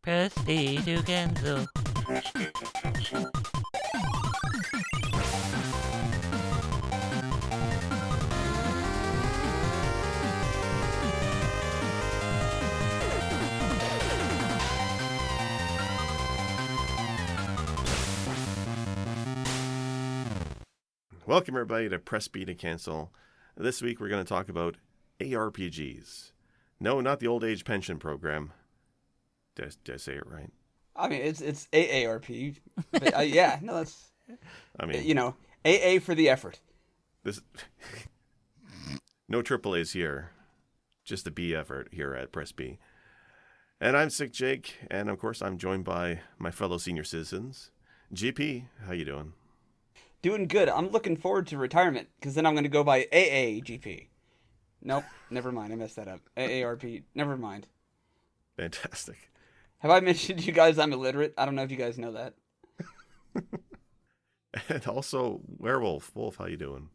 Press B to cancel. Welcome everybody to Press B to Cancel. This week we're going to talk about ARPGs. No, not the old age pension program. Did I say it right? I mean, it's AARP. But, yeah, no, that's. I mean, you know, AA for the effort. this no AAAs here, just the B effort here at Press B. And I'm Sick Jake, and of course I'm joined by my fellow senior citizens. GP, how you doing? Doing good. I'm looking forward to retirement because then I'm going to go by AAGP. Nope, never mind. I messed that up. AARP. Never mind. Fantastic. Have I mentioned to you guys I'm illiterate? I don't know if you guys know that. And also Werewolf. Wolf, how you doing?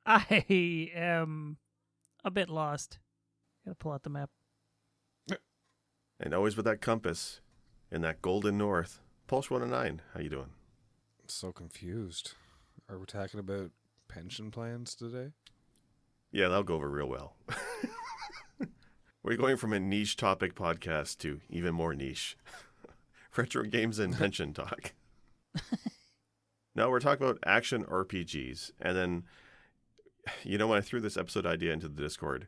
I am a bit lost. Gotta pull out the map. And always with that compass in that golden north. Pulse 109, how you doing? So confused. Are we talking about pension plans today? Yeah, that'll go over real well. We're going from a niche topic podcast to even more niche. Retro games and pension talk. Now we're talking about action RPGs. And then, when I threw this episode idea into the Discord,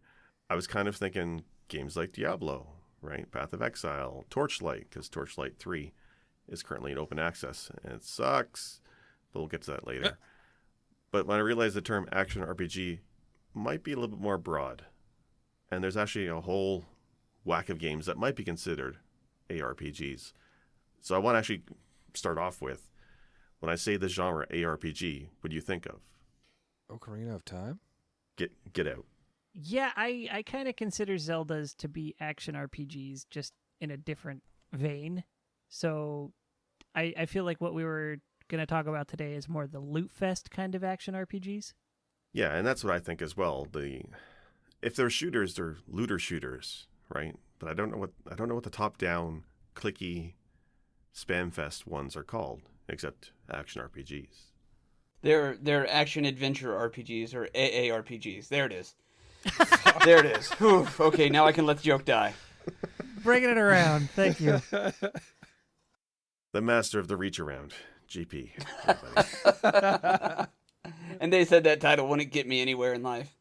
I was kind of thinking games like Diablo, right? Path of Exile, Torchlight, because Torchlight 3 is currently in open access, and it sucks, but we'll get to that later. But when I realized the term action RPG might be a little bit more broad, and there's actually a whole whack of games that might be considered ARPGs. So I want to actually start off with, when I say the genre ARPG, what do you think of? Ocarina of Time? Get out. Yeah, I kind of consider Zeldas to be action RPGs, just in a different vein. So I feel like what we were going to talk about today is more the loot fest kind of action RPGs. Yeah, and that's what I think as well. If they're shooters, they're looter shooters, right? But I don't know what the top-down clicky spam fest ones are called, except action RPGs. They're action adventure RPGs or AARPGs. There it is. There it is. Whew. Okay, now I can let the joke die. Bringing it around. Thank you. The master of the reach around, GP. And they said that title wouldn't get me anywhere in life.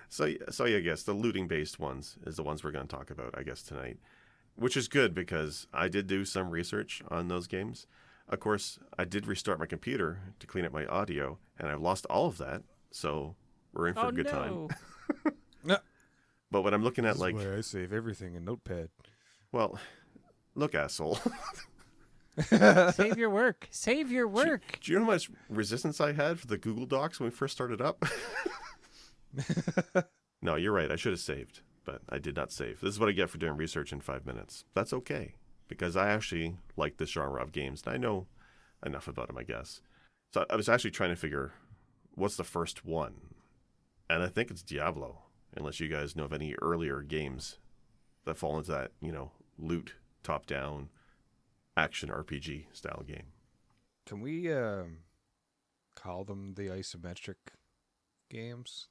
So I guess the looting-based ones is the ones we're going to talk about, I guess, tonight. Which is good because I did do some research on those games. Of course, I did restart my computer to clean up my audio, and I lost all of that. So we're in for a good time. No. But when I'm looking at, This is why I save everything in Notepad. well, look, asshole. Save your work. Save your work. Do you know how much resistance I had for the Google Docs when we first started up? No, you're right. I should have saved, but I did not save. This is what I get for doing research in 5 minutes. That's okay, because I actually like this genre of games, and I know enough about them, I guess. So I was actually trying to figure what's the first one, and I think it's Diablo, unless you guys know of any earlier games that fall into that, loot, top-down, action RPG style game. Can we call them the isometric games?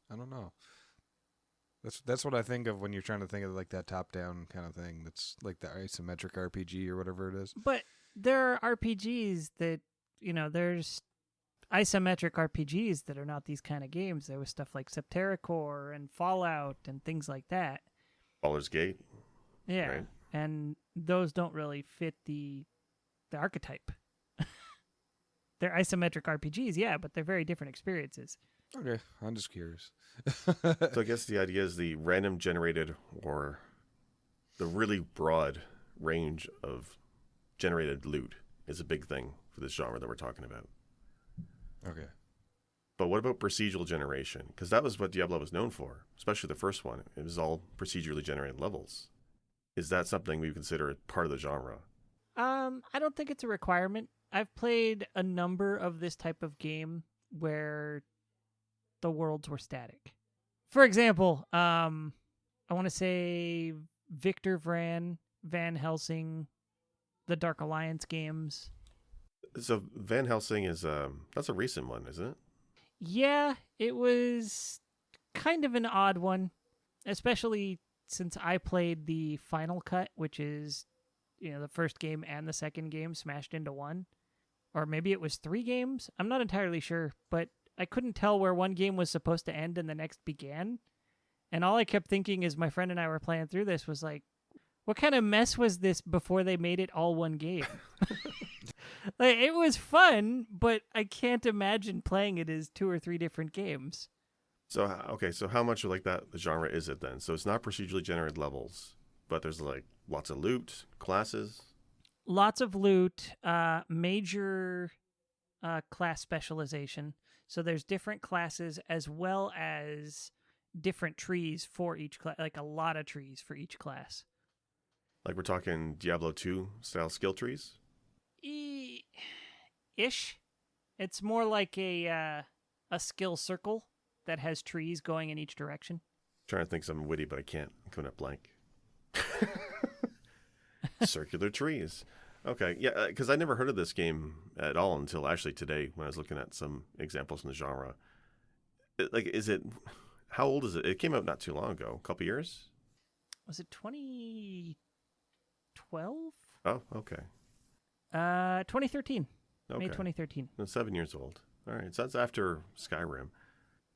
I don't know. That's what I think of when you're trying to think of like that top-down kind of thing. That's like the isometric RPG or whatever it is. But there are RPGs that, there's isometric RPGs that are not these kind of games. There was stuff like Septericor and Fallout and things like that. Baldur's Gate. Yeah. Right. And those don't really fit the archetype. They're isometric RPGs, yeah, but they're very different experiences. Okay, I'm just curious. So I guess the idea is the random generated or the really broad range of generated loot is a big thing for this genre that we're talking about. Okay. But what about procedural generation? Because that was what Diablo was known for, especially the first one. It was all procedurally generated levels. Is that something we consider part of the genre? I don't think it's a requirement. I've played a number of this type of game where the worlds were static. For example, a I want to say Victor Van Helsing, the Dark Alliance games. So Van Helsing is that's a recent one, isn't it? Yeah, it was kind of an odd one, especially since I played the final cut, which is, the first game and the second game smashed into one. Or maybe it was 3 games. I'm not entirely sure, but I couldn't tell where one game was supposed to end and the next began. And all I kept thinking as my friend and I were playing through this was like, what kind of mess was this before they made it all one game? Like, it was fun, but I can't imagine playing it as 2 or 3 different games. So okay, so how much of like that genre is it then? So it's not procedurally generated levels, but there's like lots of loot, classes. Lots of loot, major class specialization. So there's different classes as well as different trees for each class, like a lot of trees for each class. Like we're talking Diablo 2 style skill trees? Ish. It's more like a skill circle that has trees going in each direction. Trying to think something witty, but I can't. I'm coming up blank. Circular trees. Okay, yeah, because I never heard of this game at all until actually today when I was looking at some examples in the genre. How old is it? It came out not too long ago, a couple years? Was it 2012? Oh, okay. 2013. Okay. May 2013. No, 7 years old. All right, so that's after Skyrim,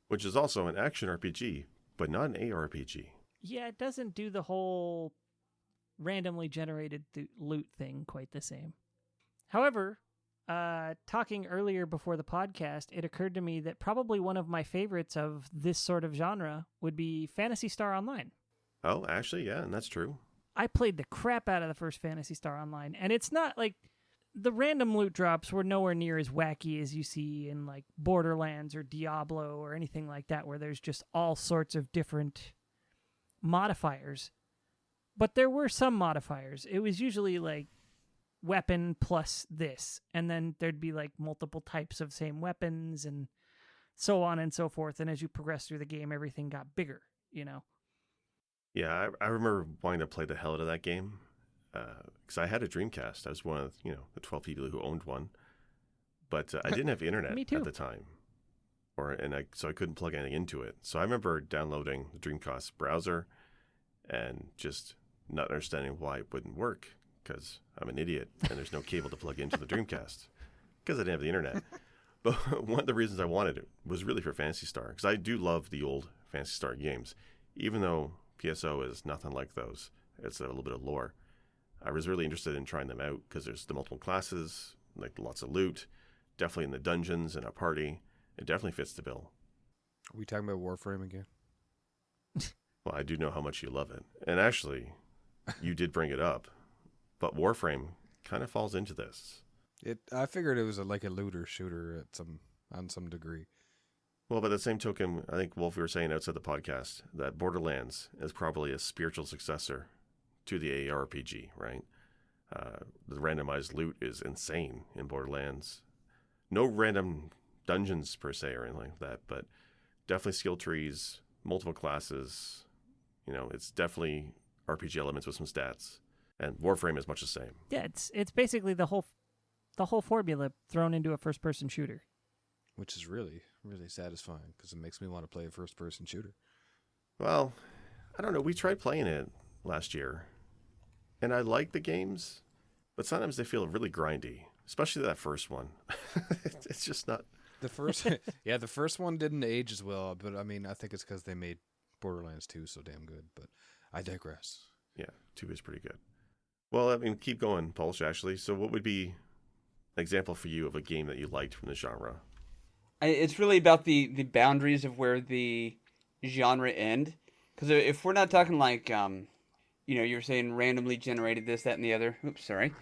which is also an action RPG, but not an ARPG. Yeah, it doesn't do the whole randomly generated loot thing quite the same. However, talking earlier before the podcast, it occurred to me that probably one of my favorites of this sort of genre would be Phantasy Star Online. Oh, actually, yeah, and that's true. I played the crap out of the first Phantasy Star Online, and it's not like the random loot drops were nowhere near as wacky as you see in like Borderlands or Diablo or anything like that, where there's just all sorts of different modifiers. But there were some modifiers. It was usually like weapon plus this, and then there'd be like multiple types of same weapons and so on and so forth. And as you progress through the game, everything got bigger, Yeah, I remember wanting to play the hell out of that game because I had a Dreamcast. I was one of the 12 people who owned one, but I didn't have internet Me too. at the time, so I couldn't plug anything into it. So I remember downloading the Dreamcast browser and just not understanding why it wouldn't work because I'm an idiot and there's no cable to plug into the Dreamcast because I didn't have the internet. But one of the reasons I wanted it was really for Phantasy Star because I do love the old Phantasy Star games, even though PSO is nothing like those. It's a little bit of lore. I was really interested in trying them out because there's the multiple classes, like lots of loot, definitely in the dungeons and a party. It definitely fits the bill. Are we talking about Warframe again? Well, I do know how much you love it. And actually, you did bring it up, but Warframe kind of falls into this. I figured it was like a looter shooter on some degree. Well, by the same token, I think, Wolf, we were saying outside the podcast that Borderlands is probably a spiritual successor to the ARPG, right? The randomized loot is insane in Borderlands. No random dungeons per se or anything like that, but definitely skill trees, multiple classes. It's definitely RPG elements with some stats. And Warframe is much the same. Yeah, it's basically the whole formula thrown into a first-person shooter. Which is really, really satisfying because it makes me want to play a first-person shooter. Well, I don't know. We tried playing it last year, and I like the games, but sometimes they feel really grindy, especially that first one. It's just not... The first one didn't age as well, but I mean, I think it's because they made Borderlands 2 so damn good, but I digress. Yeah, 2 is pretty good. Well, I mean, keep going, Pulse, actually. So what would be an example for you of a game that you liked from the genre? It's really about the boundaries of where the genre end. Because if we're not talking like, you were saying randomly generated this, that, and the other. Oops, sorry.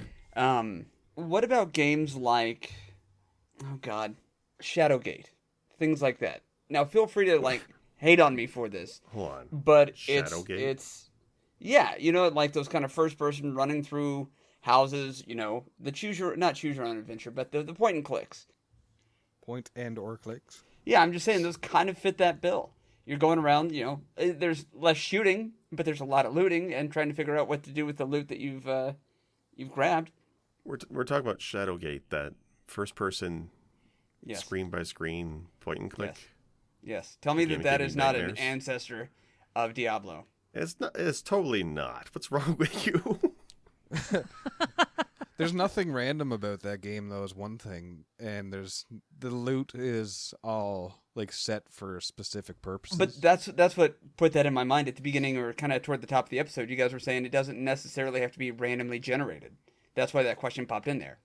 What about games like, oh God, Shadowgate, things like that? Now, feel free to hate on me for this. Hold on. But Shadowgate? Yeah, like those kind of first person running through houses. The not choose your own adventure, but the point and clicks. Point and or clicks. Yeah, I'm just saying those kind of fit that bill. You're going around, there's less shooting, but there's a lot of looting and trying to figure out what to do with the loot that you've grabbed. We're talking about Shadowgate, that first person, Yes. screen by screen, point and click. Yes. Tell me Game that gave is me not an nightmares. ancestor of Diablo. It's not. It's totally not. What's wrong with you? There's nothing random about that game, though, is one thing, and the loot is all like set for specific purposes. But that's what put that in my mind at the beginning, or kind of toward the top of the episode. You guys were saying it doesn't necessarily have to be randomly generated. That's why that question popped in there.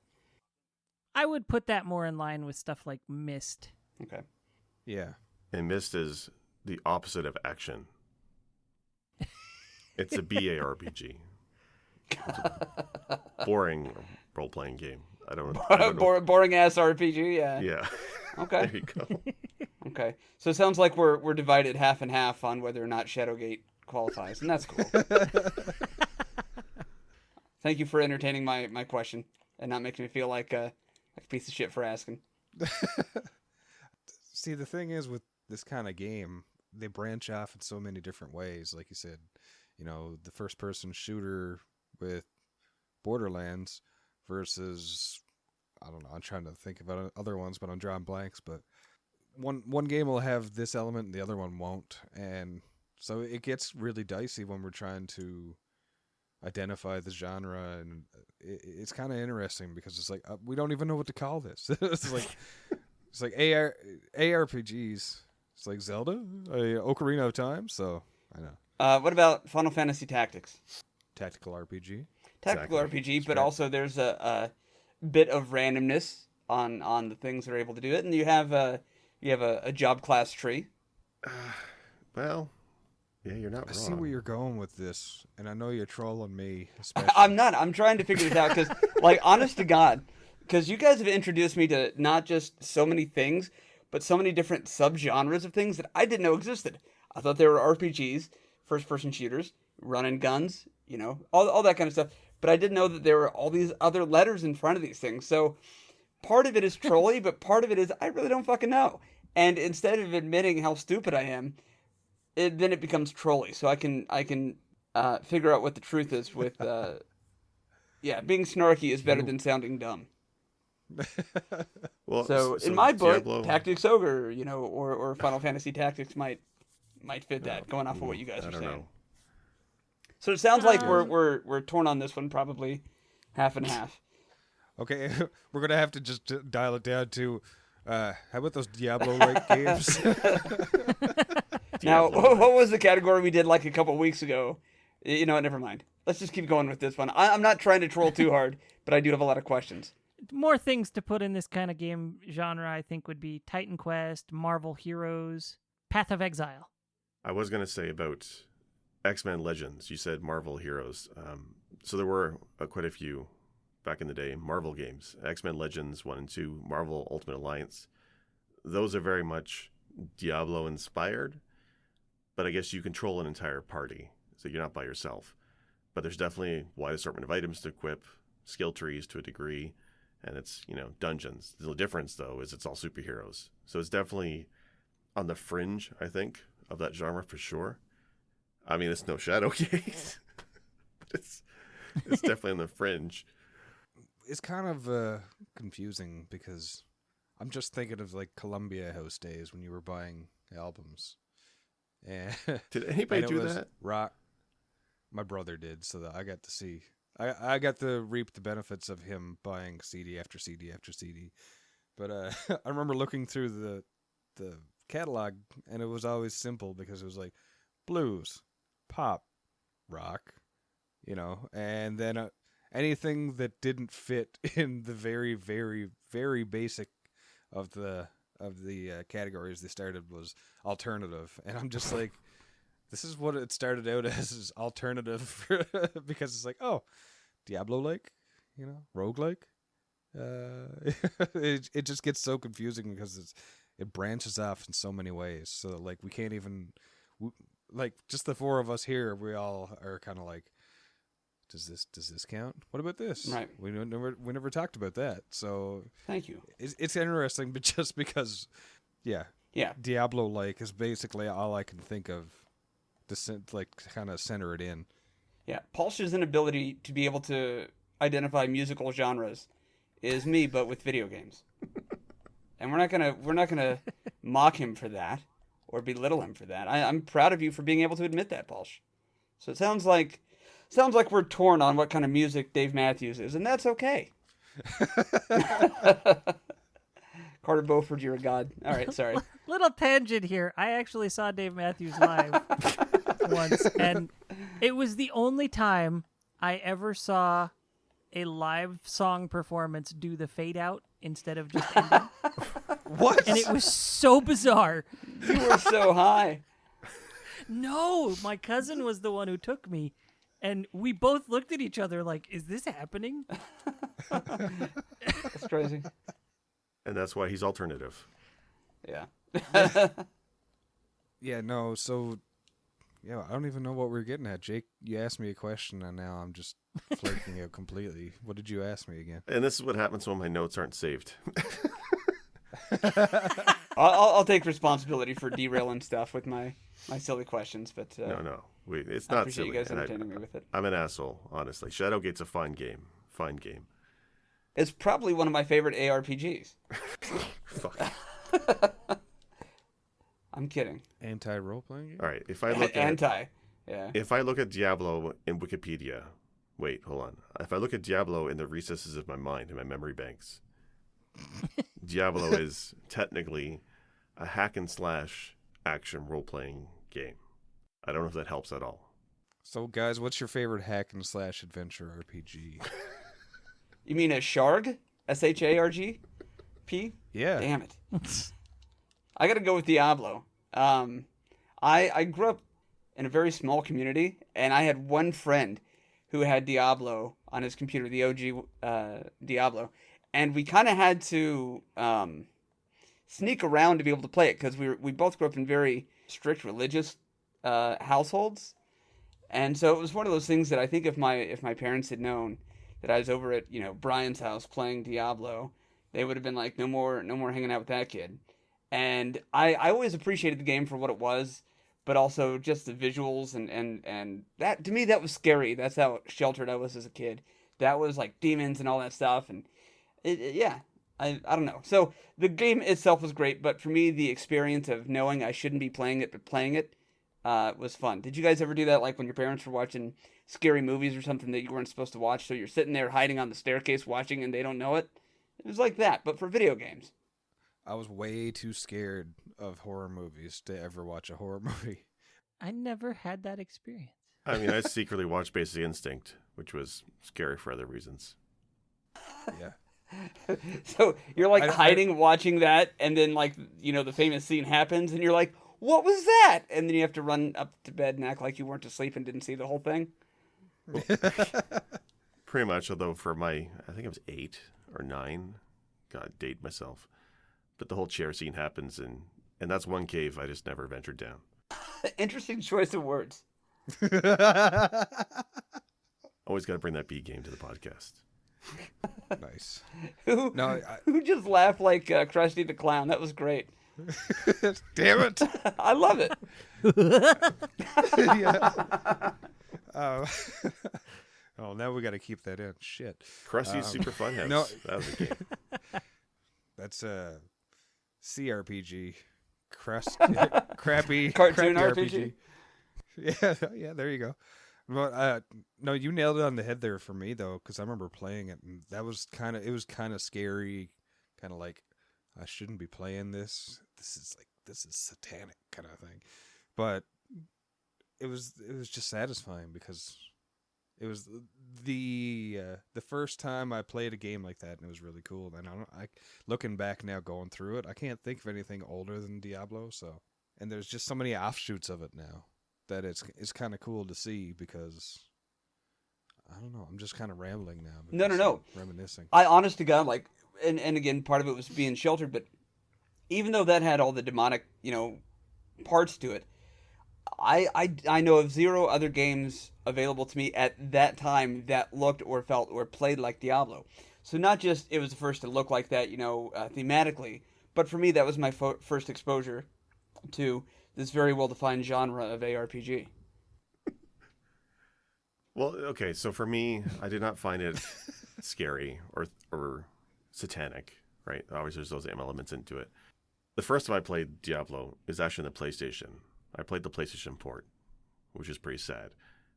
I would put that more in line with stuff like Myst. Okay. Yeah. And Myst is the opposite of action. It's a BARPG. It's a boring role-playing game. I don't know. Boring ass RPG. Yeah. Yeah. Okay. There you go. Okay. So it sounds like we're divided half and half on whether or not Shadowgate qualifies, and that's cool. Thank you for entertaining my question and not making me feel like a piece of shit for asking. See, the thing is with this kind of game, they branch off in so many different ways. Like you said, the first-person shooter with Borderlands versus, I don't know, I'm trying to think about other ones, but I'm drawing blanks. But one game will have this element and the other one won't. And so it gets really dicey when we're trying to identify the genre, and it's kind of interesting because it's like we don't even know what to call this. It's like ARPGs. It's like Zelda, Ocarina of Time. So I know. What about Final Fantasy Tactics? Tactical RPG. Tactical Exactly. RPG, but right. also there's a bit of randomness on the things that are able to do it, and you have a job class tree. Well, yeah, you're not I wrong. see where you're going with this, and I know you're trolling me. Especially. I'm not. I'm trying to figure this out because, like, honest to God, because you guys have introduced me to not just so many things, but so many different subgenres of things that I didn't know existed. I thought they were RPGs, first-person shooters, running guns, all that kind of stuff. But I didn't know that there were all these other letters in front of these things. So part of it is trolly, but part of it is I really don't fucking know. And instead of admitting how stupid I am, then it becomes trolly. So I can figure out what the truth is with, being snarky is better than sounding dumb. Well, So in my book, Diablo, Tactics Ogre, or Final Fantasy Tactics might fit that, going off of what you guys I are don't saying. know. So it sounds like we're torn on this one, probably half and half. Okay, we're gonna have to just dial it down to. How about those Diablo-like games? Now, what was the category we did like a couple weeks ago? Never mind. Let's just keep going with this one. I'm not trying to troll too hard, but I do have a lot of questions. More things to put in this kind of game genre, I think, would be Titan Quest, Marvel Heroes, Path of Exile. I was going to say about X-Men Legends. You said Marvel Heroes. So there were quite a few back in the day Marvel games. X-Men Legends 1 and 2, Marvel Ultimate Alliance. Those are very much Diablo inspired, but I guess you control an entire party, so you're not by yourself. But there's definitely a wide assortment of items to equip, skill trees to a degree, and it's, dungeons. The difference, though, is it's all superheroes. So it's definitely on the fringe, I think, of that genre for sure. I mean, it's no Shadowgate, but it's definitely on the fringe. It's kind of confusing because I'm just thinking of like Columbia House days when you were buying albums. And Did anybody and it do was that? Rock. My brother did, so that I got to see. I got to reap the benefits of him buying CD after CD after CD. But I remember looking through the catalog, and it was always simple because it was like blues, pop, rock, and then anything that didn't fit in the very, very, very basic of the categories they started was alternative, and I'm just like, this is what it started out as, is alternative, because it's like, oh, Diablo-like, roguelike. It just gets so confusing because it branches off in so many ways. So like we can't even, like just the four of us here, we all are kind of like, does this count? What about this? Right. We never talked about that. So Thank you. it's interesting, but just because, yeah, Yeah. Diablo-like is basically all I can think of like kind of center it in. Yeah, Pulse's inability to be able to identify musical genres is me, but with video games. And we're not gonna mock him for that or belittle him for that. I'm proud of you for being able to admit that, Pulse. So it sounds like we're torn on what kind of music Dave Matthews is, and that's okay. Carter Beauford, you're a god. All right, sorry. Little tangent here. I actually saw Dave Matthews live once, and it was the only time I ever saw a live song performance do the fade out instead of just ending. What? And it was so bizarre. You were so high. No, my cousin was the one who took me, and we both looked at each other like, is this happening? That's crazy. And that's why he's alternative. Yeah. Yeah, no, so yeah, I don't even know what we're getting at. Jake, you asked me a question and now I'm just flaking out completely. What did you ask me again? And this is what happens when my notes aren't saved. I'll take responsibility for derailing stuff with my silly questions, but No. It's I not appreciate silly. you guys and entertaining me with it. I'm an asshole, honestly. Shadowgate's a fine game. Fine game. It's probably one of my favorite ARPGs. Fuck. I'm kidding. Anti-role playing game? All right. If I look Yeah. If I look at Diablo in Wikipedia, wait, hold on. If I look at Diablo in the recesses of my mind, in my memory banks, Diablo is technically a hack and slash action role playing game. I don't know if that helps at all. So guys, what's your favorite hack and slash adventure RPG? You mean a Sharg? SHARG? P? Yeah. Damn it. I gotta go with Diablo. I grew up in a very small community, and I had one friend who had Diablo on his computer, the OG Diablo, and we kind of had to sneak around to be able to play it because we both grew up in very strict religious households, and so it was one of those things that I think if my parents had known that I was over at Brian's house playing Diablo, they would have been like, no more hanging out with that kid. And I always appreciated the game for what it was, but also just the visuals and that, to me, that was scary. That's how sheltered I was as a kid. That was like demons and all that stuff. And I don't know. So the game itself was great, but for me, the experience of knowing I shouldn't be playing it, but playing it was fun. Did you guys ever do that? Like when your parents were watching scary movies or something that you weren't supposed to watch, so you're sitting there hiding on the staircase watching and they don't know it? It was like that, but for video games. I was way too scared of horror movies to ever watch a horror movie. I never had that experience. I mean, I secretly watched Basic Instinct, which was scary for other reasons. Yeah. So you're like hiding, watching that, and then like the famous scene happens, and you're like, "What was that?" And then you have to run up to bed and act like you weren't asleep and didn't see the whole thing. Pretty much, although I think it was 8 or 9. God, date myself. But the whole chair scene happens, and that's one cave I just never ventured down. Interesting choice of words. Always got to bring that B game to the podcast. Nice. Who just laughed like Krusty the Clown? That was great. Damn it. I love it. Yeah. Oh, now we got to keep that in. Shit. Krusty's Super Fun House. No. That was a game. That's a CRPG. Crappy Cartoon crappy RPG. Yeah, there you go. Well, no, you nailed it on the head there for me though, because I remember playing it, and it was kind of scary, kind of like I shouldn't be playing this. This is satanic kind of thing, but it was just satisfying because it was the first time I played a game like that, and it was really cool. And I looking back now, going through it, I can't think of anything older than Diablo. So, and there's just so many offshoots of it now that it's kind of cool to see because I don't know. I'm just kind of rambling now. No. Reminiscing. I honest to God, like, and again, part of it was being sheltered, but even though that had all the demonic, parts to it, I know of zero other games available to me at that time that looked or felt or played like Diablo. So not just it was the first to look like that, thematically, but for me that was my first exposure to this very well-defined genre of ARPG. Well, okay, so for me, I did not find it scary or satanic, right? Obviously, there's those elements into it. The first time I played Diablo is actually on the PlayStation. I played the PlayStation port, which is pretty sad,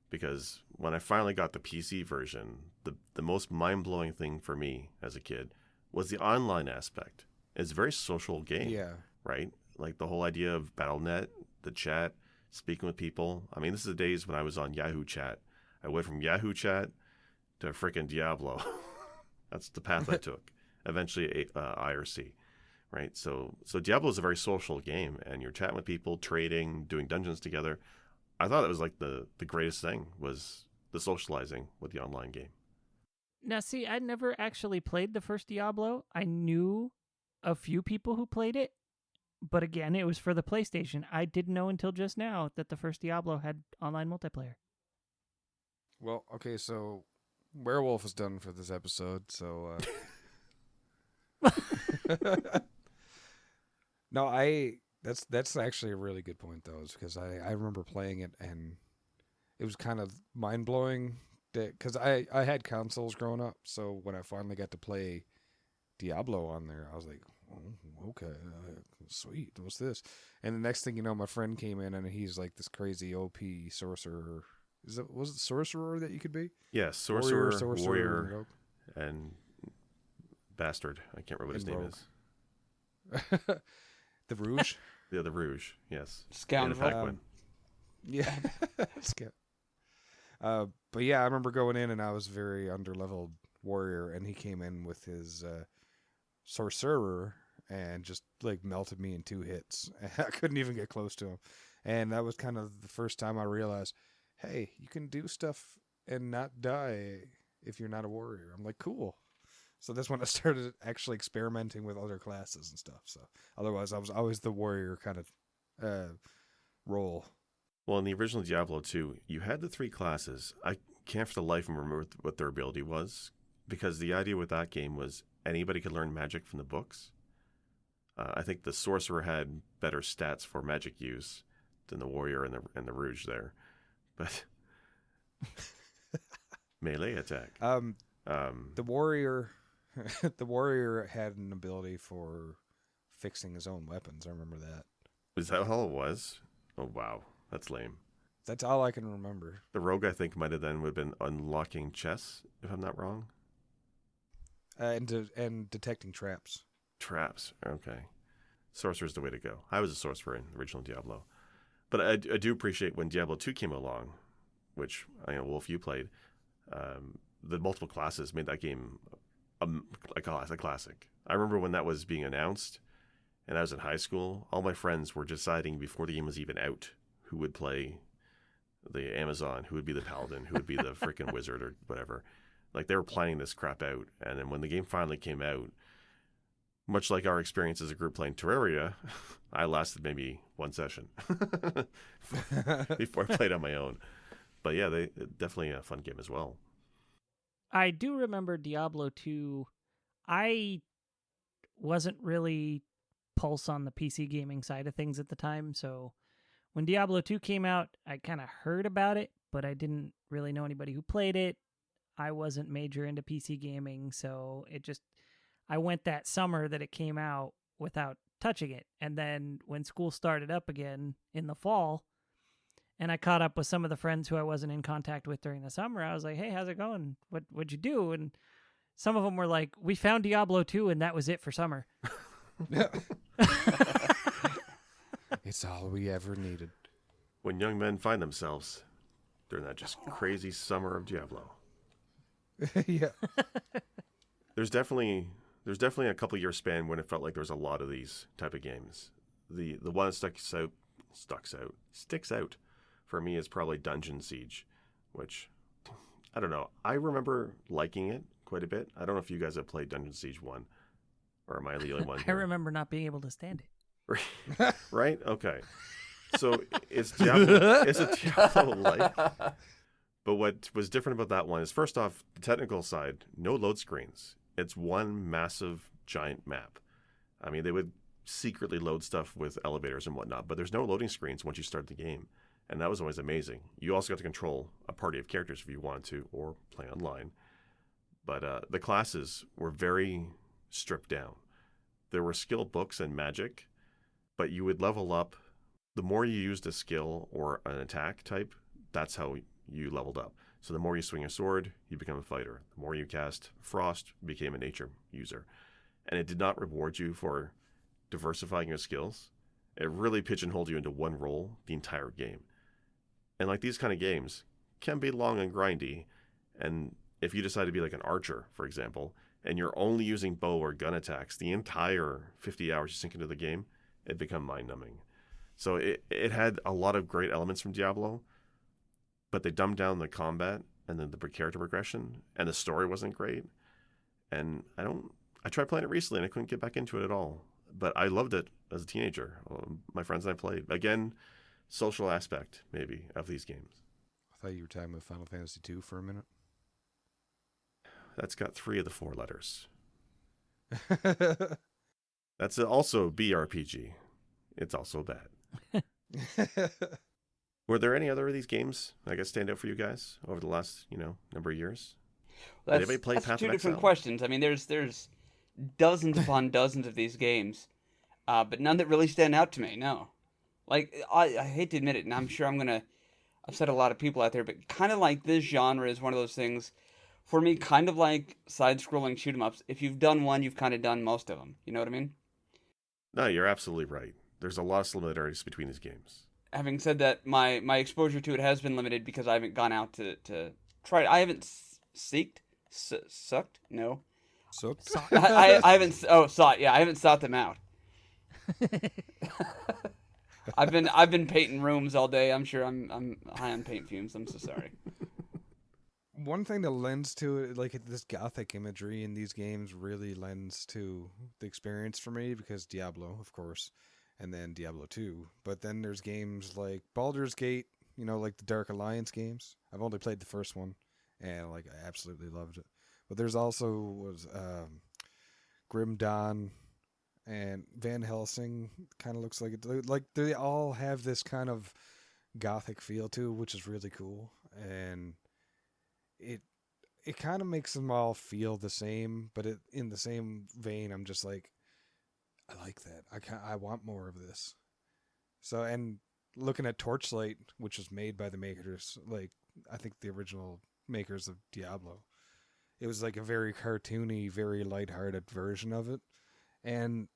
because when I finally got the PC version, the most mind-blowing thing for me as a kid was the online aspect. It's a very social game, Yeah. right? Like the whole idea of Battle.net, the chat, speaking with people. I mean, this is the days when I was on Yahoo Chat. I went from Yahoo Chat to freaking Diablo. That's the path I took. Eventually, IRC, right? So Diablo is a very social game, and you're chatting with people, trading, doing dungeons together. I thought it was like the greatest thing was the socializing with the online game. Now, see, I never actually played the first Diablo. I knew a few people who played it, but again, it was for the PlayStation. I didn't know until just now that the first Diablo had online multiplayer. Well, okay, so Werewolf is done for this episode, so no, that's actually a really good point though, is because I remember playing it and it was kind of mind blowing because I had consoles growing up, so when I finally got to play Diablo on there, I was like, oh, okay, sweet, what's this? And the next thing you know, my friend came in and he's like this crazy OP sorcerer. Was it sorcerer that you could be? Yes, sorcerer, warrior, rogue. and bastard. I can't remember what his name is. The Rouge? Yeah, the Rouge, yes. Scoundrel. And Paquin. Yeah. But yeah, I remember going in and I was very underleveled warrior, and he came in with his sorcerer and just like melted me in 2 hits. I couldn't even get close to him. And that was kind of the first time I realized, hey, you can do stuff and not die if you're not a warrior. I'm like, cool. So that's when I started actually experimenting with other classes and stuff. So otherwise, I was always the warrior kind of role. Well, in the original Diablo 2, you had the 3 classes. I can't for the life of me remember what their ability was, because the idea with that game was anybody could learn magic from the books. I think the sorcerer had better stats for magic use than the warrior and the Rouge there. But melee attack. The warrior, the warrior had an ability for fixing his own weapons. I remember that. Is that all it was? Oh wow, that's lame. That's all I can remember. The rogue, I think, might have then would have been unlocking chests, if I'm not wrong. And detecting traps. Traps. Okay. Sorcerer's the way to go. I was a sorcerer in the original Diablo. But I do appreciate when Diablo 2 came along, which I know, Wolf, you played, the multiple classes made that game a classic. I remember when that was being announced, and I was in high school, all my friends were deciding before the game was even out who would play the Amazon, who would be the Paladin, who would be the freaking Wizard or whatever. Like, they were planning this crap out. And then when the game finally came out, much like our experience as a group playing Terraria, I lasted maybe 1 session before I played on my own. But yeah, definitely a fun game as well. I do remember Diablo 2. I wasn't really pulse on the PC gaming side of things at the time, so when Diablo 2 came out, I kind of heard about it, but I didn't really know anybody who played it. I wasn't major into PC gaming, so I went that summer that it came out without touching it. And then when school started up again in the fall, and I caught up with some of the friends who I wasn't in contact with during the summer, I was like, hey, how's it going? What'd you do? And some of them were like, we found Diablo 2 and that was it for summer. It's all we ever needed. When young men find themselves during that just crazy summer of Diablo. Yeah. There's definitely a couple year span when it felt like there was a lot of these type of games. The one that sticks out for me is probably Dungeon Siege, which I don't know. I remember liking it quite a bit. I don't know if you guys have played Dungeon Siege 1, or am I the only one I here? remember not being able to stand it. Right? Okay. So it's Diablo. It's a Diablo-like. But what was different about that one is, first off, the technical side, no load screens. It's one massive, giant map. I mean, they would secretly load stuff with elevators and whatnot, but there's no loading screens once you start the game. and that was always amazing. You also got to control a party of characters if you wanted to, or play online. But the classes were very stripped down. There were skill books and magic, but you would level up. The more you used a skill or an attack type, that's how you leveled up. So the more you swing a sword, you become a fighter. The more you cast Frost, you became a nature user. And it did not reward you for diversifying your skills. It really pigeonholed you into one role the entire game. And like these kind of games can be long and grindy. And if you decide to be like an archer, for example, and you're only using bow or gun attacks the entire 50 hours you sink into the game, it become mind-numbing. So it had a lot of great elements from Diablo, but they dumbed down the combat and then the character progression, and the story wasn't great. And I tried playing it recently and I couldn't get back into it at all. But I loved it as a teenager. My friends and I played. Again, social aspect, maybe, of these games. I thought you were talking about Final Fantasy II for a minute. That's got 3 of the 4 letters. That's also BRPG. It's also bad. Were there any other of these games, I guess, stand out for you guys over the last, number of years? Did anybody play that's Path two of different Exile? questions. I mean, there's dozens upon dozens of these games, but none that really stand out to me. No, like I hate to admit it, and I'm sure I'm gonna upset a lot of people out there, but kind of like this genre is one of those things for me, kind of like side-scrolling shoot 'em ups. If you've done one, you've kind of done most of them. You know what I mean? No, you're absolutely right. There's a lot of similarities between these games. Having said that, my exposure to it has been limited because I haven't gone out to try it. I haven't sucked. No, Sucked? I haven't. Oh, sought. Yeah, I haven't sought them out. I've been painting rooms all day. I'm sure I'm high on paint fumes. I'm so sorry. One thing that lends to it, like this gothic imagery in these games, really lends to the experience for me because Diablo, of course, and then Diablo 2. But then there's games like Baldur's Gate, like the Dark Alliance games. I've only played the first one, and I absolutely loved it. But there's also Grim Dawn and Van Helsing. Kind of looks like it. Like they all have this kind of gothic feel to, which is really cool, and it kind of makes them all feel the same, but in the same vein, I'm just like, I like that. I want more of this. So, and looking at Torchlight, which was made by the makers, like I think the original makers of Diablo, it was like a very cartoony, very lighthearted version of it, and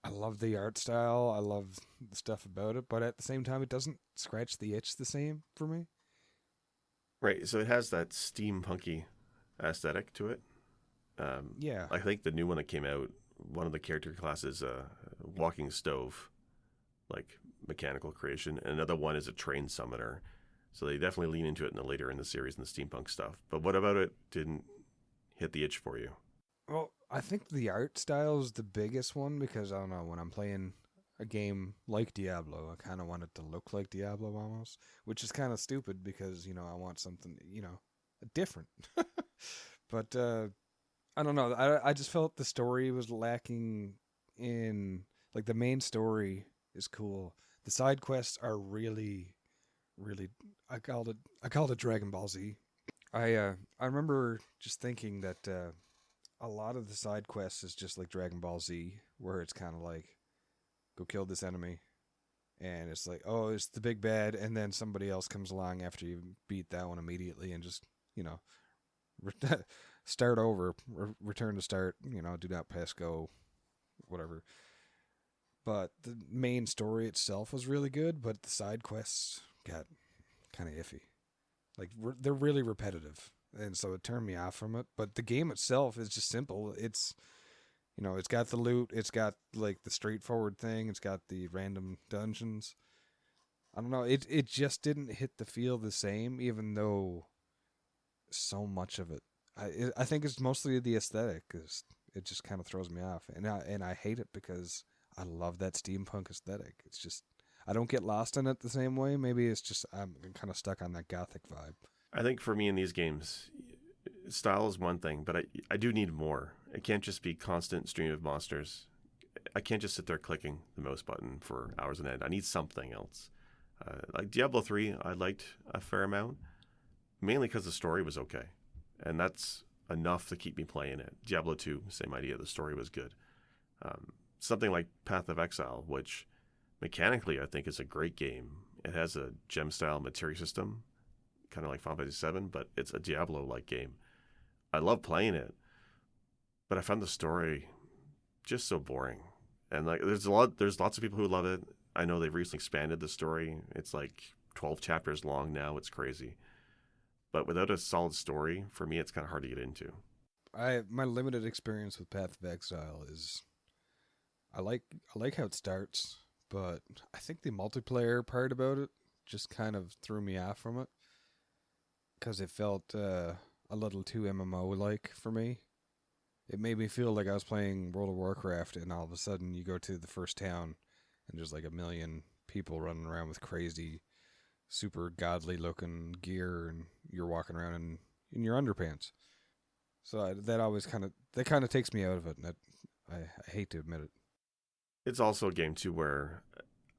I love the art style. I love the stuff about it, but at the same time, it doesn't scratch the itch the same for me. Right, so it has that steampunky aesthetic to it. Yeah. I think the new one that came out, one of the character classes, walking stove, like mechanical creation, and another one is a train summoner. So they definitely lean into it later in the series and the steampunk stuff. But what about it didn't hit the itch for you? Well, I think the art style is the biggest one because, I don't know, when I'm playing a game like Diablo, I kind of want it to look like Diablo almost, which is kind of stupid because, I want something, different. But I don't know. I just felt the story was lacking in, like, the main story is cool. The side quests are really, really, I called it Dragon Ball Z. I remember just thinking that a lot of the side quests is just like Dragon Ball Z, where it's kind of like, go kill this enemy, and it's like, oh, it's the big bad, and then somebody else comes along after you beat that one immediately and just, start over, return to start, do not pass go, whatever. But the main story itself was really good, but the side quests got kind of iffy. Like, they're really repetitive, and so it turned me off from it. But the game itself is just simple. It's it's got the loot. It's got, like, the straightforward thing. It's got the random dungeons. I don't know. It just didn't hit the feel the same, even though so much of it. I think it's mostly the aesthetic. It just kind of throws me off. And I hate it because I love that steampunk aesthetic. It's just, I don't get lost in it the same way. Maybe it's just I'm kind of stuck on that gothic vibe. I think for me in these games, style is one thing, but I do need more. It can't just be constant stream of monsters. I can't just sit there clicking the mouse button for hours on end. I need something else. Like Diablo 3, I liked a fair amount, mainly because the story was okay. And that's enough to keep me playing it. Diablo 2, same idea. The story was good. Something like Path of Exile, which mechanically I think is a great game. It has a gem-style materia system, kind of like Final Fantasy VII, but it's a Diablo-like game. I love playing it, but I found the story just so boring. And like, there's lots of people who love it. I know they've recently expanded the story. It's like 12 chapters long now. It's crazy. But without a solid story, for me, it's kind of hard to get into. My limited experience with Path of Exile is I like how it starts, but I think the multiplayer part about it just kind of threw me off from it because it felt a little too MMO-like for me. It made me feel like I was playing World of Warcraft, and all of a sudden you go to the first town, and there's like a million people running around with crazy, super godly-looking gear, and you're walking around in your underpants. So that always kind of takes me out of it, and I hate to admit it. It's also a game, too, where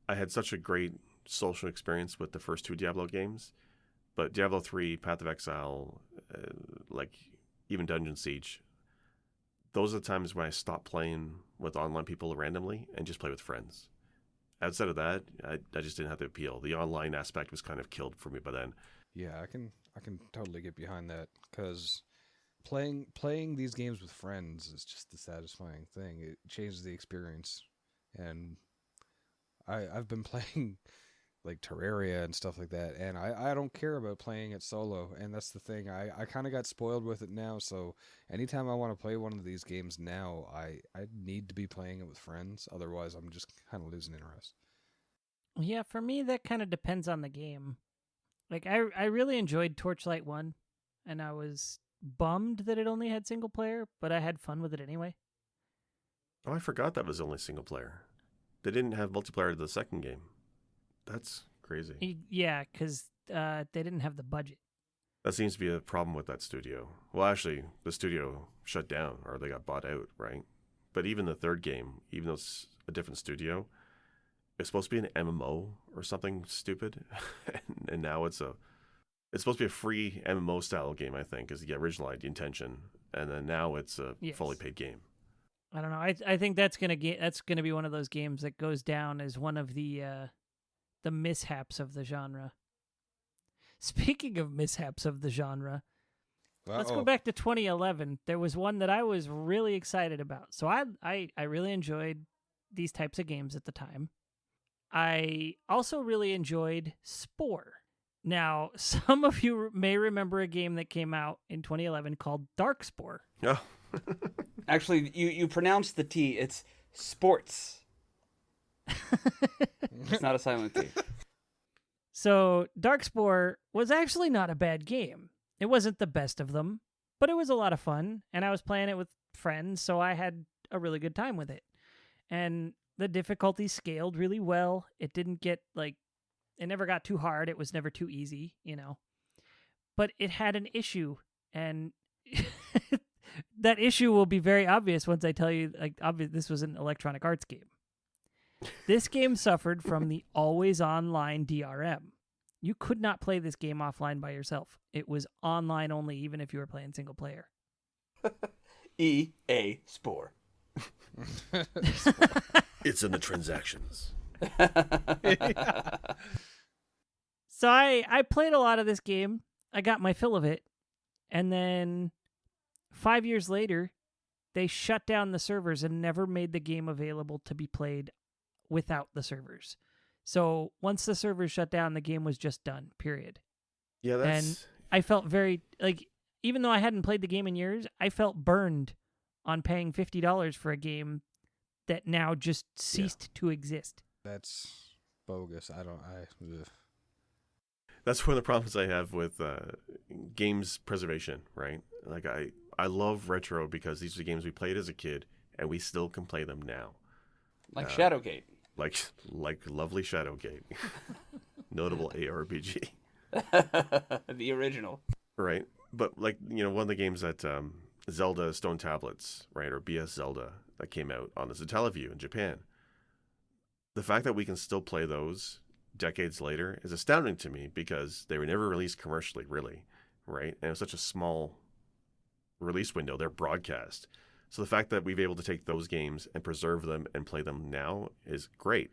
I had such a great social experience with the first two Diablo games, but Diablo 3, Path of Exile, like even Dungeon Siege, those are the times when I stopped playing with online people randomly and just play with friends. Outside of that, I just didn't have the appeal. The online aspect was kind of killed for me by then. Yeah, I can totally get behind that because playing these games with friends is just the satisfying thing. It changes the experience, and I've been playing like Terraria and stuff like that, and I don't care about playing it solo, and that's the thing. I kind of got spoiled with it now, so anytime I want to play one of these games now, I need to be playing it with friends, otherwise I'm just kind of losing interest. Yeah, for me, that kind of depends on the game. Like, I really enjoyed Torchlight 1, and I was bummed that it only had single player, but I had fun with it anyway. Oh, I forgot that was only single player. They didn't have multiplayer to the second game. That's crazy. Yeah, because they didn't have the budget. That seems to be a problem with that studio. Well, actually, the studio shut down, or they got bought out, right? But even the third game, even though it's a different studio, it's supposed to be an MMO or something stupid, and now it's supposed to be a free MMO style game. I think is the original intention, and then now it's a fully paid game. I don't know. I think that's gonna be one of those games that goes down as one of the mishaps of the genre. Speaking of mishaps of the genre, let's go back to 2011. There was one that I was really excited about. So I really enjoyed these types of games at the time. I also really enjoyed Spore. Now, some of you may remember a game that came out in 2011 called Darkspore. Oh. Actually, you pronounce the T. It's sports. It's not a silent T. So, Darkspore was actually not a bad game. It wasn't the best of them, but it was a lot of fun, and I was playing it with friends, so I had a really good time with it. And the difficulty scaled really well. It didn't get, it never got too hard. It was never too easy, But it had an issue, and that issue will be very obvious once I tell you, this was an Electronic Arts game. This game suffered from the always online DRM. You could not play this game offline by yourself. It was online only, even if you were playing single player. EA Spore. It's in the transactions. So I played a lot of this game. I got my fill of it. And then 5 years later, they shut down the servers and never made the game available to be played without the servers. So once the servers shut down, the game was just done, period. Yeah, And I felt very, even though I hadn't played the game in years, I felt burned on paying $50 for a game that now just ceased to exist. That's bogus. That's one of the problems I have with games preservation, right? Like, I love retro because these are games we played as a kid, and we still can play them now. Like Shadowgate. Like lovely Shadowgate. Notable ARPG. The original. Right. But one of the games that Zelda Stone Tablets, right, or BS Zelda that came out on the Satellaview in Japan. The fact that we can still play those decades later is astounding to me because they were never released commercially, really, right? And it was such a small release window, they're broadcast. So the fact that we've been able to take those games and preserve them and play them now is great.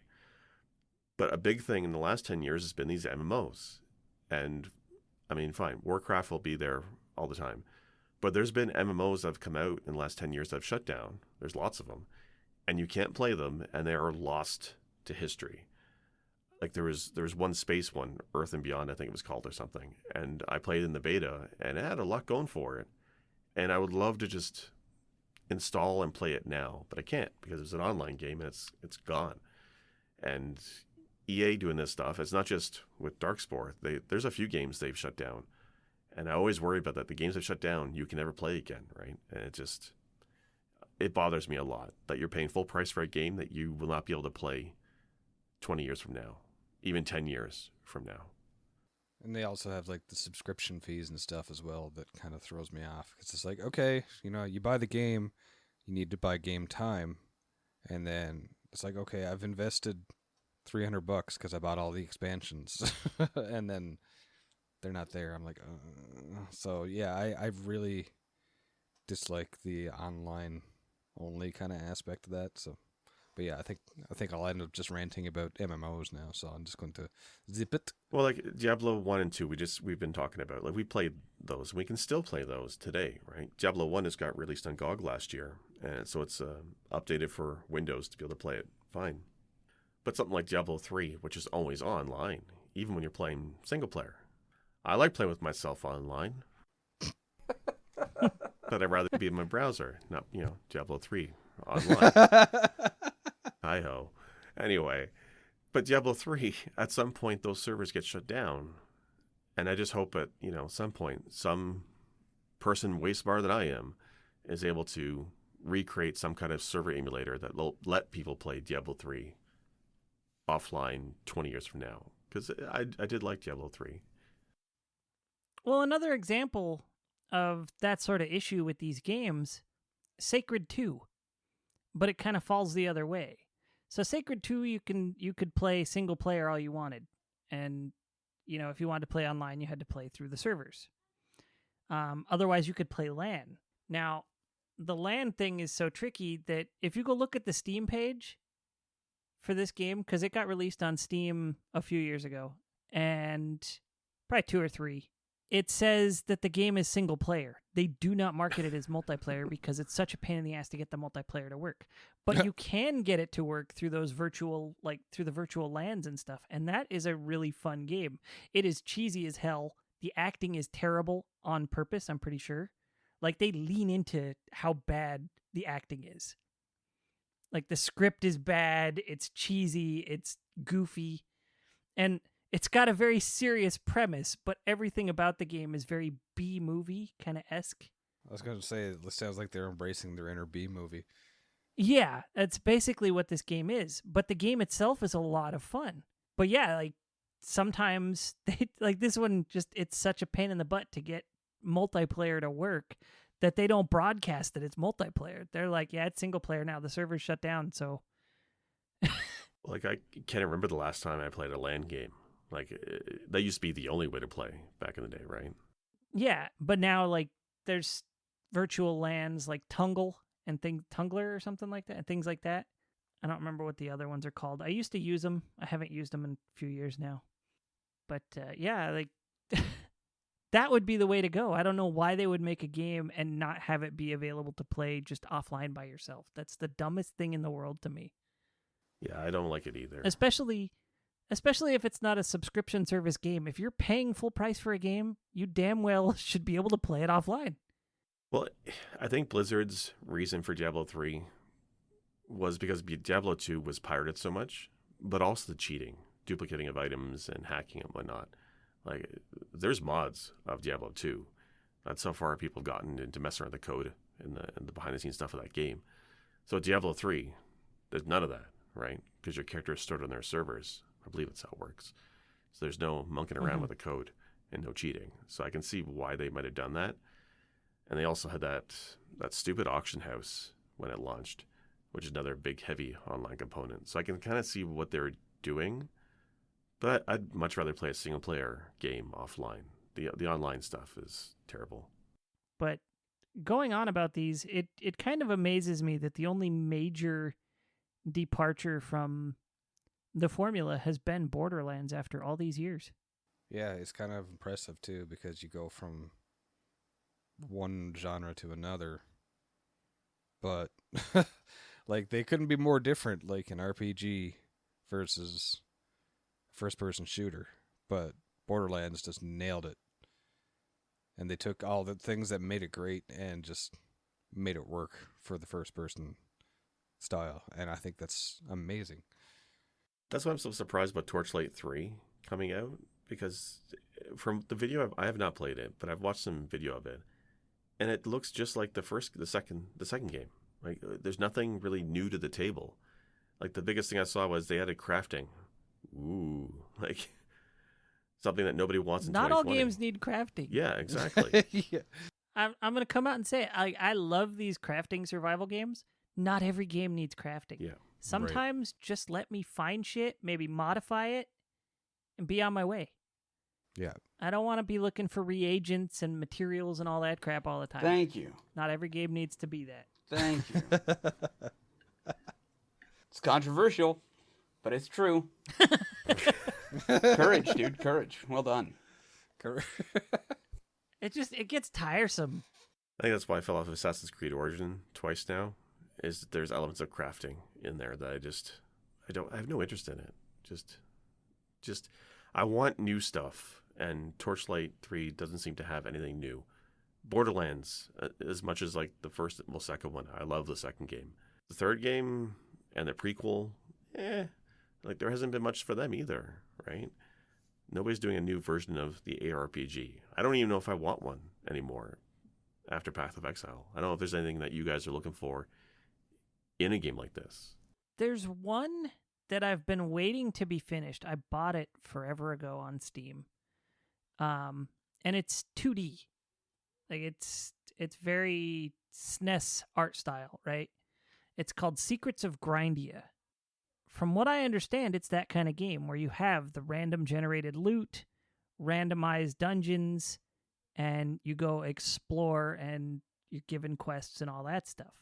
But a big thing in the last 10 years has been these MMOs. And I mean, fine, Warcraft will be there all the time. But there's been MMOs that have come out in the last 10 years that have shut down. There's lots of them. And you can't play them, and they are lost to history. Like there was one space one, Earth and Beyond, I think it was called or something. And I played in the beta, and it had a lot going for it. And I would love to just install and play it now, but I can't because it's an online game and it's gone. And EA doing this stuff, it's not just with Darkspore. There's a few games they've shut down. And I always worry about that. The games that shut down, you can never play again, right? And it bothers me a lot that you're paying full price for a game that you will not be able to play 20 years from now, even 10 years from now. And they also have like the subscription fees and stuff as well that kind of throws me off. Because it's like, okay, you buy the game, you need to buy game time. And then it's like, okay, I've invested $300 because I bought all the expansions. And then they're not there. I'm like, so yeah, I really dislike the online only kind of aspect of that. So, but yeah, I think I'll end up just ranting about MMOs now. So I'm just going to zip it. Well, like Diablo 1 and 2, we've been talking about. Like we played those. We can still play those today, right? Diablo 1 has got released on GOG last year, and so it's updated for Windows to be able to play it. Fine. But something like Diablo 3, which is always online, even when you're playing single player. I like playing with myself online. But I'd rather be in my browser, not, Diablo 3 online. Hi-ho. Anyway, but Diablo 3, at some point, those servers get shut down. And I just hope at, some point, some person way smarter than I am is able to recreate some kind of server emulator that will let people play Diablo 3 offline 20 years from now. Because I did like Diablo 3. Well, another example of that sort of issue with these games, Sacred 2, but it kind of falls the other way. So Sacred 2, you could play single player all you wanted, and if you wanted to play online, you had to play through the servers. Otherwise, you could play LAN. Now, the LAN thing is so tricky that if you go look at the Steam page for this game, because it got released on Steam a few years ago, and probably 2 or 3. It says that the game is single player. They do not market it as multiplayer because it's such a pain in the ass to get the multiplayer to work. But you can get it to work through those virtual LANs and stuff. And that is a really fun game. It is cheesy as hell. The acting is terrible on purpose, I'm pretty sure. Like they lean into how bad the acting is. Like the script is bad, it's cheesy, it's goofy. And it's got a very serious premise, but everything about the game is very B-movie kind of esque. I was going to say, it sounds like they're embracing their inner B-movie. Yeah, that's basically what this game is. But the game itself is a lot of fun. But yeah, like sometimes this one it's such a pain in the butt to get multiplayer to work that they don't broadcast that it's multiplayer. They're like, yeah, it's single player now. The server's shut down, so. Like I can't remember the last time I played a LAN game. Like, that used to be the only way to play back in the day, right? Yeah, but now, like, there's virtual LANs like Tungle and Tungler or something like that, and things like that. I don't remember what the other ones are called. I used to use them. I haven't used them in a few years now. But, yeah, like, that would be the way to go. I don't know why they would make a game and not have it be available to play just offline by yourself. That's the dumbest thing in the world to me. Yeah, I don't like it either. Especially if it's not a subscription service game. If you're paying full price for a game, you damn well should be able to play it offline. Well, I think Blizzard's reason for Diablo 3 was because Diablo 2 was pirated so much, but also the cheating, duplicating of items and hacking and whatnot. Like, there's mods of Diablo 2. That's how far people have gotten into messing around the code and the behind-the-scenes stuff of that game. So Diablo 3, there's none of that, right? Because your character is stored on their servers. I believe that's how it works. So there's no monkeying around with the code and no cheating. So I can see why they might have done that. And they also had that stupid auction house when it launched, which is another big, heavy online component. So I can kind of see what they're doing, But I'd much rather play a single player game offline. The online stuff is terrible. But going on about these, it kind of amazes me that the only major departure from the formula has been Borderlands after all these years. Yeah, it's kind of impressive too because you go from one genre to another, but like they couldn't be more different, like an RPG versus first-person shooter. But Borderlands just nailed it, and they took all the things that made it great and just made it work for the first-person style, and I think that's amazing. That's why I'm so surprised about Torchlight 3 coming out, because from the video, I have not played it, but I've watched some video of it, and it looks just like the second game. Like there's nothing really new to the table. Like the biggest thing I saw was they added crafting. Ooh, like something that nobody wants in Not all 2020. games need crafting. Yeah, exactly. Yeah. I'm going to come out and say it. I love these crafting survival games. Not every game needs crafting. Yeah. Sometimes just let me find shit, maybe modify it, and be on my way. Yeah. I don't want to be looking for reagents and materials and all that crap all the time. Thank you. Not every game needs to be that. Thank you. It's controversial, but it's true. Courage, dude. Courage. Well done. It gets tiresome. I think that's why I fell off of Assassin's Creed Origin twice now. Is there's elements of crafting in there that I have no interest in it. Just I want new stuff, and Torchlight 3 doesn't seem to have anything new. Borderlands, as much as like the first, well, second one, I love the second game. The third game and the prequel, like there hasn't been much for them either, right? Nobody's doing a new version of the ARPG. I don't even know if I want one anymore after Path of Exile. I don't know if there's anything that you guys are looking for in a game like this. There's one that I've been waiting to be finished. I bought it forever ago on Steam. And it's 2D. Like it's very SNES art style, right? It's called Secrets of Grindia. From what I understand, it's that kind of game where you have the random generated loot, randomized dungeons, and you go explore and you're given quests and all that stuff.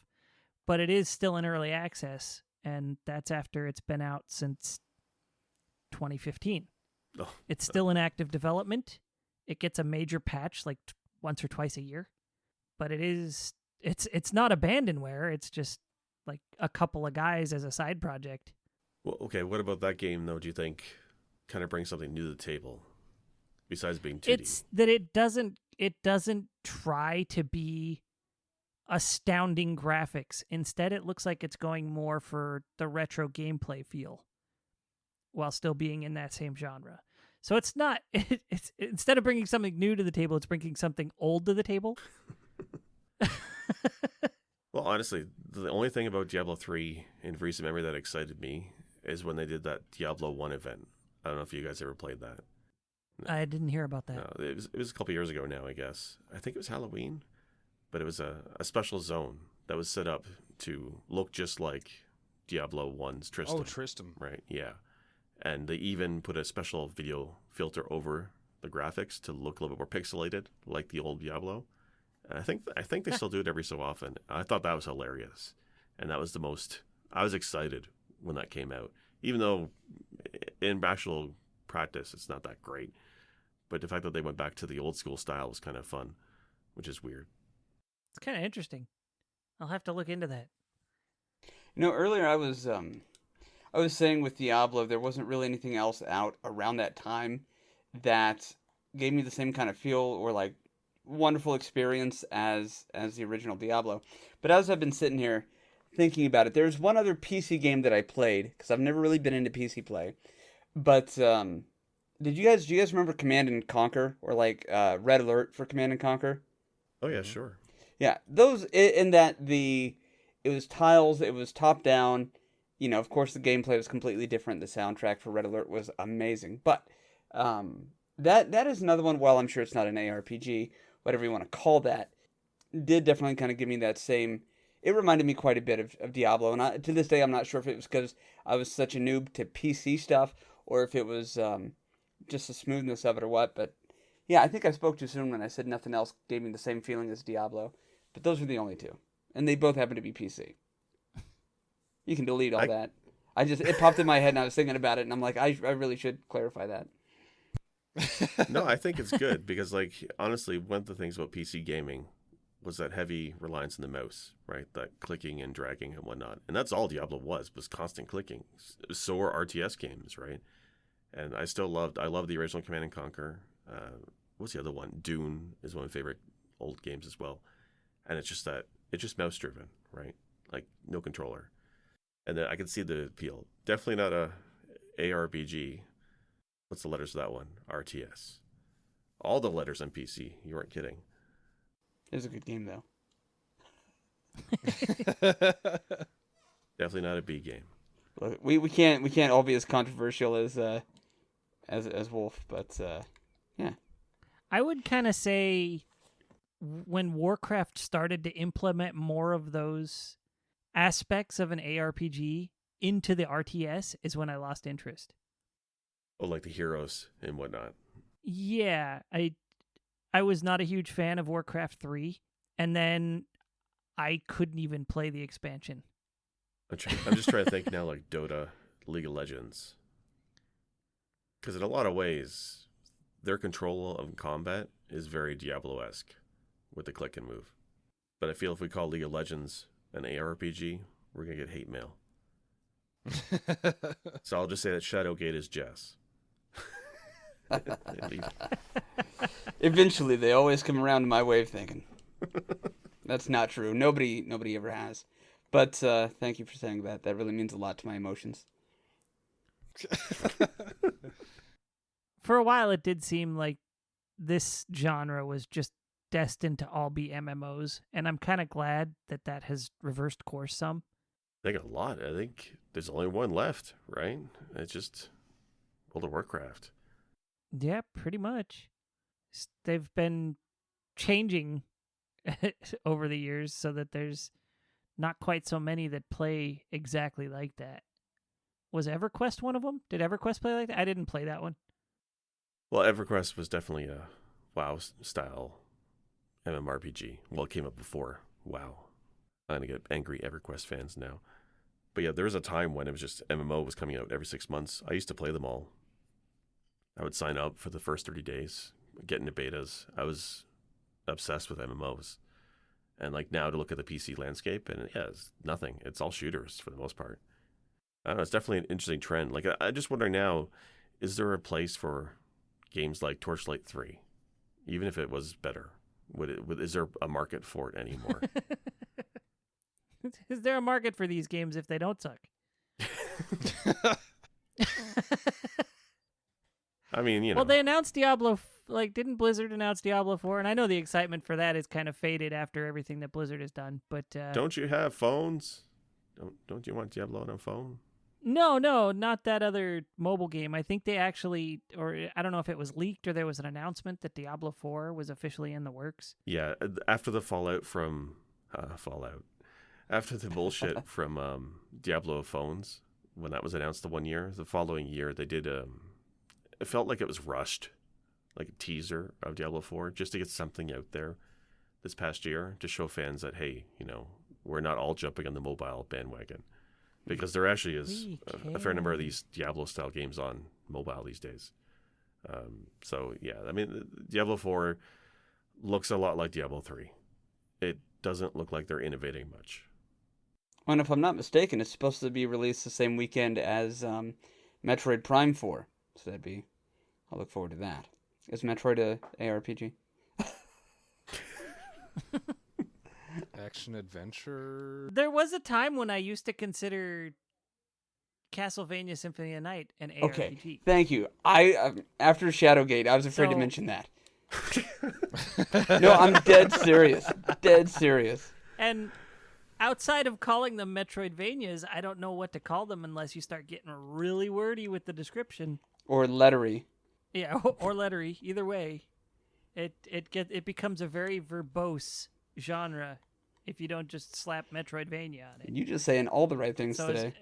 But it is still in early access, and that's after it's been out since 2015. Oh, It's still in active development. It gets a major patch like once or twice a year, but it's not abandonware. It's just like a couple of guys as a side project. Well, okay, what about that game, though, do you think kind of brings something new to the table, besides being 2D? It's that it doesn't try to be astounding graphics. Instead, it looks like it's going more for the retro gameplay feel while still being in that same genre. So it's not, it's instead of bringing something new to the table, it's bringing something old to the table. Well, honestly, the only thing about Diablo 3 in recent memory that excited me is when they did that Diablo 1 event. I don't know if you guys ever played that. No. I didn't hear about that. No, it was a couple years ago now, I guess. I think it was Halloween, but it was a special zone that was set up to look just like Diablo 1's Tristan. Oh, Tristan. Right, yeah. And they even put a special video filter over the graphics to look a little bit more pixelated, like the old Diablo. And I think they still do it every so often. I thought that was hilarious. And that was the most... I was excited when that came out. Even though in actual practice, it's not that great. But the fact that they went back to the old school style was kind of fun, which is weird. It's kind of interesting. I'll have to look into that. You know, earlier I was saying with Diablo, there wasn't really anything else out around that time that gave me the same kind of feel or like wonderful experience as the original Diablo. But as I've been sitting here thinking about it, there's one other PC game that I played because I've never really been into PC play. But do you guys remember Command and Conquer or like Red Alert for Command and Conquer? Oh yeah, sure. Yeah, those in that it was tiles, it was top down. You know, of course, the gameplay was completely different. The soundtrack for Red Alert was amazing. But that is another one, while I'm sure it's not an ARPG, whatever you want to call that, did definitely kind of give me that same... It reminded me quite a bit of Diablo. And to this day, I'm not sure if it was because I was such a noob to PC stuff or if it was just the smoothness of it or what. But yeah, I think I spoke too soon when I said nothing else gave me the same feeling as Diablo. But those were the only two, and they both happen to be PC. You can delete all that. It popped in my head and I was thinking about it and I'm like, I really should clarify that. No, I think it's good because, like, honestly, one of the things about PC gaming was that heavy reliance on the mouse, right? That clicking and dragging and whatnot. And that's all Diablo was constant clicking. So were RTS games, right? And I love the original Command & Conquer. What's the other one? Dune is one of my favorite old games as well. And it's just mouse driven, right? Like, no controller. And then I can see the appeal. Definitely not a ARPG. What's the letters of that one? RTS. All the letters on PC. You weren't kidding. It was a good game, though. Definitely not a B game. Look, we can't all be as controversial as Wolf, but yeah. I would kind of say when Warcraft started to implement more of those aspects of an ARPG into the RTS is when I lost interest. Oh, like the heroes and whatnot. Yeah, I was not a huge fan of Warcraft 3, and then I couldn't even play the expansion. I'm just trying to think now, like Dota, League of Legends. Because in a lot of ways, their control of combat is very Diablo-esque with the click and move. But I feel if we call League of Legends an ARPG, we're going to get hate mail. So I'll just say that Shadowgate is Jess. Eventually, they always come around to my way of thinking. That's not true. Nobody ever has. But thank you for saying that. That really means a lot to my emotions. For a while, it did seem like this genre was just destined to all be MMOs, and I'm kind of glad that has reversed course some. I think a lot. I think there's only one left, right? It's just World of Warcraft. Yeah, pretty much. They've been changing over the years so that there's not quite so many that play exactly like that. Was EverQuest one of them? Did EverQuest play like that? I didn't play that one. Well, EverQuest was definitely a WoW-style MMORPG. Well, it came up before WoW. I'm going to get angry EverQuest fans now. But yeah, there was a time when it was just MMO was coming out every 6 months. I used to play them all. I would sign up for the first 30 days, get into betas. I was obsessed with MMOs. And like now to look at the PC landscape, and yeah, it's nothing. It's all shooters for the most part. I don't know. It's definitely an interesting trend. Like I just wonder now, is there a place for games like Torchlight 3? Even if it was better, is there a market for it anymore? Is there a market for these games if they don't suck? I mean, you know. Well, they announced Diablo. Didn't Blizzard announce Diablo 4? And I know the excitement for that is kind of faded after everything that Blizzard has done. But don't you have phones? Don't you want Diablo on a phone? No, not that other mobile game. I think they actually, or I don't know if it was leaked or there was an announcement that Diablo 4 was officially in the works. Yeah, after the fallout from after the bullshit from Diablo phones, when that was announced the 1 year, the following year they did. It felt like it was rushed, like a teaser of Diablo 4, just to get something out there this past year to show fans that, hey, we're not all jumping on the mobile bandwagon. Because there actually is a fair number of these Diablo-style games on mobile these days. So, yeah, I mean, Diablo 4 looks a lot like Diablo 3. It doesn't look like they're innovating much. And if I'm not mistaken, it's supposed to be released the same weekend as Metroid Prime 4. So I'll look forward to that. Is Metroid a ARPG? Action adventure. There was a time when I used to consider Castlevania Symphony of the Night an ARPG. Okay, thank you. I after Shadowgate, I was afraid to mention that. No, I'm dead serious. Dead serious. And outside of calling them Metroidvanias, I don't know what to call them unless you start getting really wordy with the description. Or lettery. Yeah, or lettery. Either way, it becomes a very verbose genre if you don't just slap Metroidvania on it. You just saying all the right things So today.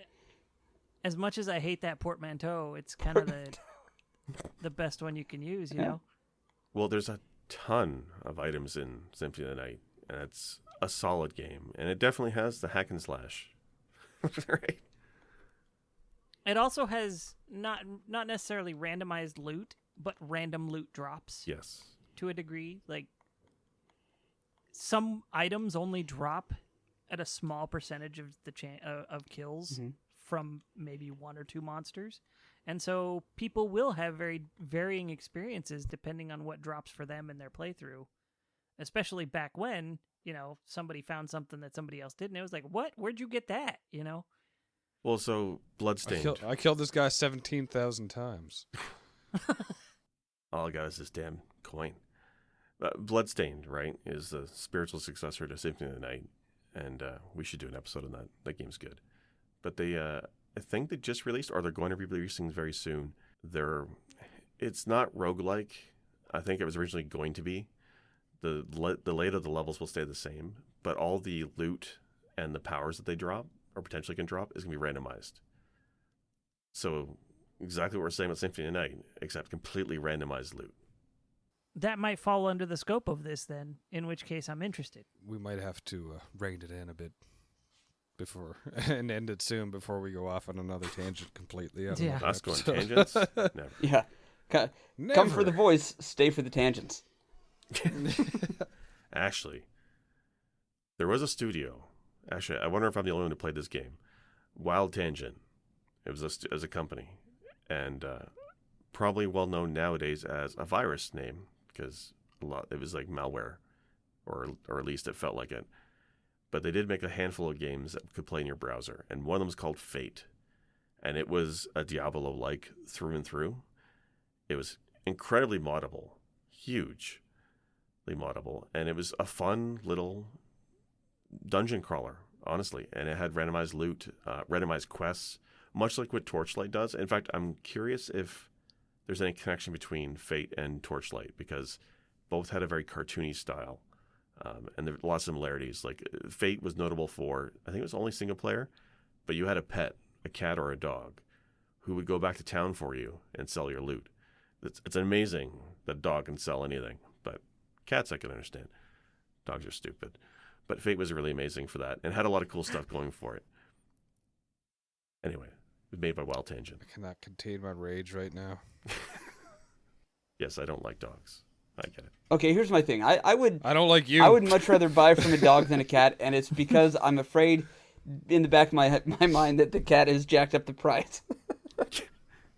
as much as I hate that portmanteau, it's kind of the best one you can use, you know? Well, there's a ton of items in Symphony of the Night, and it's a solid game, and it definitely has the hack and slash. Right? It also has not necessarily randomized loot, but random loot drops. Yes. To a degree. Like, some items only drop at a small percentage of the of kills from maybe one or two monsters. And so people will have very varying experiences depending on what drops for them in their playthrough. Especially back when, you know, somebody found something that somebody else didn't. It was like, what? Where'd you get that? You know? Well, so Bloodstained. I killed this guy 17,000 times. All I got is this damn coin. Bloodstained, right, is the spiritual successor to Symphony of the Night, and we should do an episode on that. That game's good. But they, I think they just released, or they're going to be releasing very soon. It's not roguelike. I think it was originally going to be. The layout of the levels will stay the same, but all the loot and the powers that they drop, or potentially can drop, is going to be randomized. So exactly what we're saying with Symphony of the Night, except completely randomized loot. That might fall under the scope of this then, in which case I'm interested. We might have to rein it in a bit before and end it soon before we go off on another tangent completely. Yeah. Us going tangents? Never. Yeah. Come for the voice, stay for the tangents. Actually, there was a studio. Actually, I wonder if I'm the only one who played this game. Wild Tangent. It was as a company, and probably well known nowadays as a virus name because it was like malware, or at least it felt like it. But they did make a handful of games that could play in your browser, and one of them was called Fate, and it was a Diablo-like through and through. It was incredibly moddable, hugely moddable, and it was a fun little dungeon crawler, honestly, and it had randomized loot, randomized quests, much like what Torchlight does. In fact, I'm curious if there's any connection between Fate and Torchlight, because both had a very cartoony style, and there were lots of similarities. Like, Fate was notable for, I think it was only single player, but you had a pet, a cat or a dog, who would go back to town for you and sell your loot. It's amazing that a dog can sell anything, but cats I can understand. Dogs are stupid. But Fate was really amazing for that and had a lot of cool stuff going for it. Anyway, it was made by Wild Tangent. I cannot contain my rage right now. Yes, I don't like dogs. I get it. Okay, here's my thing. I don't like you. I would much rather buy from a dog than a cat, and it's because I'm afraid in the back of my mind that the cat has jacked up the price.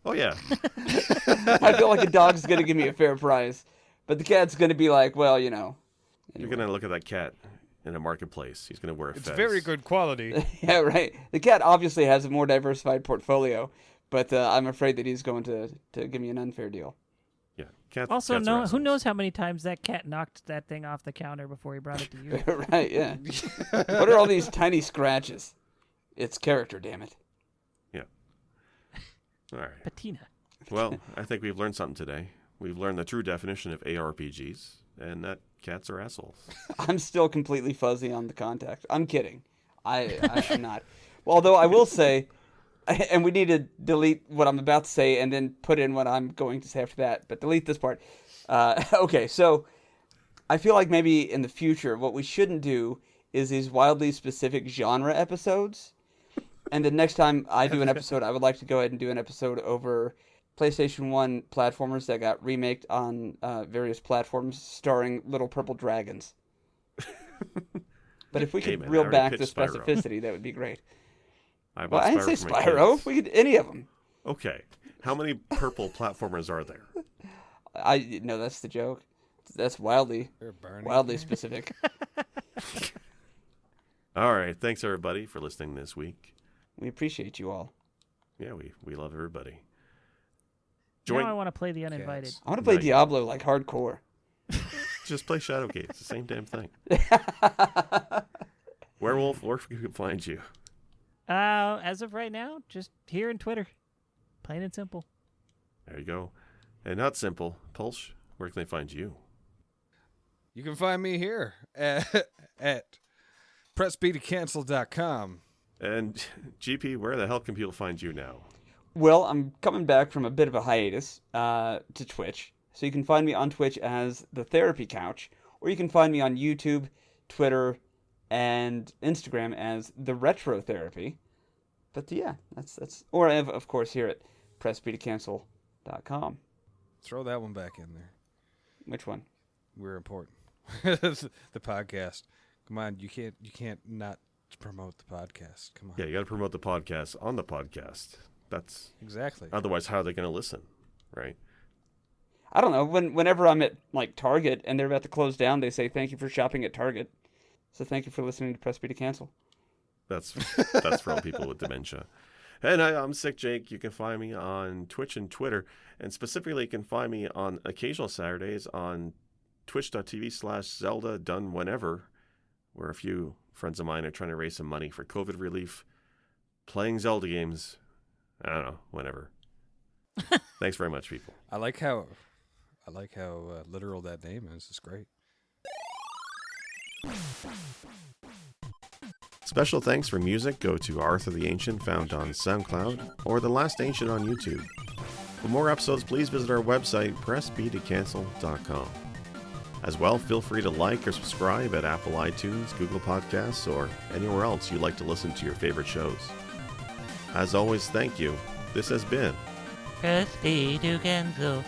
Oh, yeah. I feel like a dog's going to give me a fair price, but the cat's going to be like, well, you know. You're going to look at that cat in a marketplace. He's going to wear a fez. It's very good quality. Yeah, right. The cat obviously has a more diversified portfolio, but I'm afraid that he's going to give me an unfair deal. Yeah. Cats Also, are assholes. who knows how many times that cat knocked that thing off the counter before he brought it to you. Right, yeah. What are all these tiny scratches? It's character, damn it. Yeah. All right. Patina. Well, I think we've learned something today. We've learned the true definition of ARPGs, and that cats are assholes. I'm still completely fuzzy on the context. I'm kidding. I'm not. Well, although I will say, and we need to delete what I'm about to say and then put in what I'm going to say after that, but delete this part. Okay, so I feel like maybe in the future what we shouldn't do is these wildly specific genre episodes. And the next time I do an episode, I would like to go ahead and do an episode over PlayStation 1 platformers that got remaked on various platforms starring little purple dragons. But if we could reel back the specificity, that would be great. I didn't say Spyro. We could any of them. Okay. How many purple platformers are there? No, that's the joke. That's wildly specific. All right. Thanks, everybody, for listening this week. We appreciate you all. Yeah, we love everybody. Now I want to play the uninvited. I want to play Diablo like hardcore. Just play Shadowgate. It's the same damn thing. Werewolf, where can we find you? As of right now, just here in Twitter. Plain and simple. There you go. And not simple. Pulse, where can they find you? You can find me here at pressbtocancel.com. And GP, where the hell can people find you now? Well, I'm coming back from a bit of a hiatus to Twitch. So you can find me on Twitch as The Therapy Couch, or you can find me on YouTube, Twitter, and Instagram as The Retro Therapy. But yeah, that's or I have, of course, here at pressbtocancel.com. Throw that one back in there. Which one? We're important. The podcast. Come on, you can't not promote the podcast. Come on. Yeah, you got to promote the podcast on the podcast. That's Exactly. otherwise, how are they going to listen, right? I don't know. Whenever I'm at like Target and they're about to close down, they say thank you for shopping at Target. So thank you for listening to Press B to Cancel. That's for all people with dementia. And I'm Sick Jake. You can find me on Twitch and Twitter. And specifically, you can find me on occasional Saturdays on twitch.tv/Zelda Done Whenever, where a few friends of mine are trying to raise some money for COVID relief, playing Zelda games. I don't know, whenever. Thanks very much, people. I like how literal that name is. It's great. Special thanks for music go to Arthur the Ancient, found on SoundCloud, or The Last Ancient on YouTube. For more episodes, please visit our website, pressbtocancel.com. As well, feel free to like or subscribe at Apple iTunes, Google Podcasts, or anywhere else you like to listen to your favorite shows. As always, thank you. This has been Press B to cancel.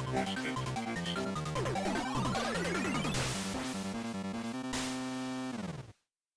Press B to